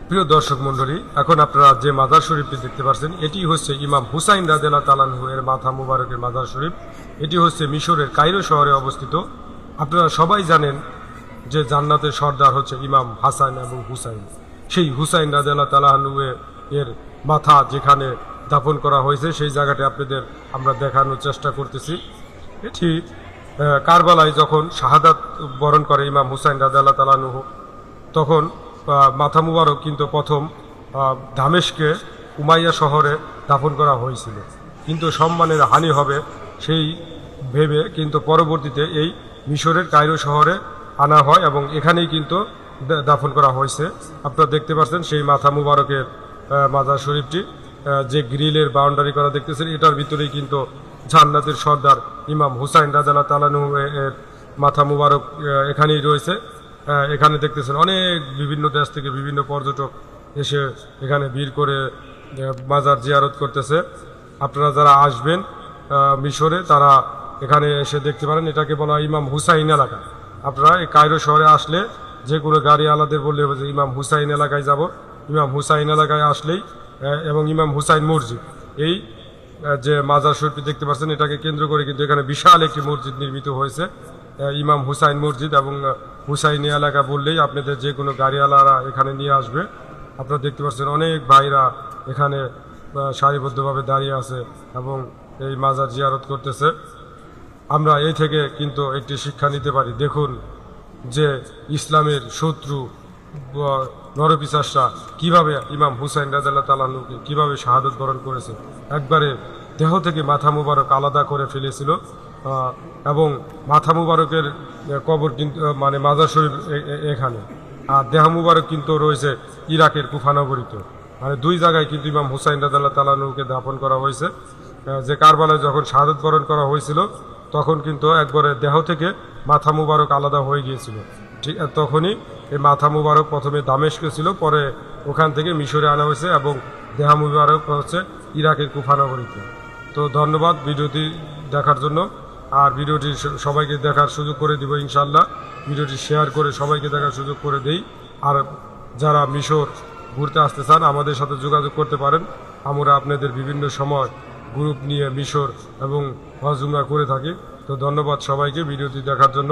প্রিয় দর্শক মণ্ডলী, এখন আপনারা যে মাজার শরীফটি দেখতে পাচ্ছেন এটি হচ্ছে ইমাম হুসাইন রাদিয়াল্লাহু তাআলা আনহু এর মাথা মুবারকের মাজার শরীফ। এটি হচ্ছে মিশরের কায়রো শহরে অবস্থিত। আপনারা সবাই জানেন যে জান্নাতের সর্দার হচ্ছে ইমাম হাসান এবং হুসাইন। সেই হুসাইন রাদিয়াল্লাহু তাআলা আনহু এর মাথা যেখানে দাফন করা হয়েছে সেই জায়গাটি আপনাদের আমরা দেখানোর চেষ্টা করতেছি। এটি কারবালায় যখন শাহাদাত বরণ করে ইমাম হুসাইন রাদিয়াল্লাহু তাআলা আনহু, তখন মাথা মুবারক কিন্তু প্রথম দামেশকে উমাইয়া শহরে দাফন করা হয়েছিল, কিন্তু সম্মানের হানি হবে সেই ভেবে কিন্তু পরবর্তীতে এই মিশরের কায়রো শহরে আনা হয় এবং এখানেই কিন্তু দাফন করা হয়েছে। আপনারা দেখতে পাচ্ছেন সেই মাথা মুবারকের মাজার শরীফটি, যে গ্রিলের বাউন্ডারি করা দেখতেছেন এটার ভিতরেই কিন্তু জান্নাতের সর্দার ইমাম হুসাইন রাদিয়াল্লাহু তাআলা আনহু এর মাথা মুবারক এখানেই রয়েছে। এখানে দেখতেছেন অনেক বিভিন্ন দেশ থেকে বিভিন্ন পর্যটক এসে এখানে ভিড় করে মাজার জিয়ারত করতেছে। আপনারা যারা আসবেন মিশরে তারা এখানে এসে দেখতে পারেন। এটাকে বলা হয় ইমাম হুসাইন এলাকা। আপনারা এই কায়রো শহরে আসলে যে কোনো গাড়ি আলাদের বললে হবে যে ইমাম হুসাইন এলাকায় যাব। ইমাম হুসাইন এলাকায় আসলেই এবং ইমাম হুসাইন মসজিদ, এই যে মাজার শরীফটি দেখতে পাচ্ছেন এটাকে কেন্দ্র করে কিন্তু এখানে বিশাল একটি মসজিদ নির্মিত হয়েছে, ইমাম হুসাইন মসজিদ। এবং হুসাইনি এলাকা বললেই আপনাদের যে কোনো গাড়িওয়ালারা এখানে নিয়ে আসবে। আপনারা দেখতে পাচ্ছেন অনেক ভাইরা এখানে সারিবদ্ধভাবে দাঁড়িয়ে আছে এবং এই মাজার জিয়ারত করতেছে। আমরা এই থেকে কিন্তু একটি শিক্ষা নিতে পারি। দেখুন যে ইসলামের শত্রু নরপিশাচরা কিভাবে ইমাম হুসাইন রাদিয়াল্লাহু তাআলা আনহুকে কিভাবে শাহাদত বরণ করেছে। একবারে দেহ থেকে মাথা মুবারক আলাদা করে ফেলেছিল এবং মাথা মুবারকের কবর কিন্তু মানে মাজার শরীফ এখানে, আর দেহ মুবারক কিন্তু রয়েছে ইরাকের কুফা নগরীতে। মানে দুই জায়গায় কিন্তু ইমাম হুসাইন রাদিয়াল্লাহু তাআলা আনহুকে দাফন করা হয়েছে। যে কারবালায় যখন শাহাদত বরণ করা হয়েছিল তখন কিন্তু একবারে দেহ থেকে মাথা মুবারক আলাদা হয়ে গিয়েছিল। ঠিক তখনই এই মাথা মুবারক প্রথমে দামেস্কে ছিল, পরে ওখান থেকে মিশরে আনা হয়েছে এবং দেহ মুবারক হচ্ছে ইরাকের কুফা নগরীতে। তো ধন্যবাদ ভিডিওটি দেখার জন্য। আর ভিডিওটি সবাইকে দেখার সুযোগ করে দিব ইনশাল্লাহ। ভিডিওটি শেয়ার করে সবাইকে দেখার সুযোগ করে দেই। আর যারা মিশর ঘুরতে আসতে চান আমাদের সাথে যোগাযোগ করতে পারেন। আমরা আপনাদের বিভিন্ন সময় গ্রুপ নিয়ে মিশর এবং হজ উমরা করে থাকি। তো ধন্যবাদ সবাইকে ভিডিওটি দেখার জন্য।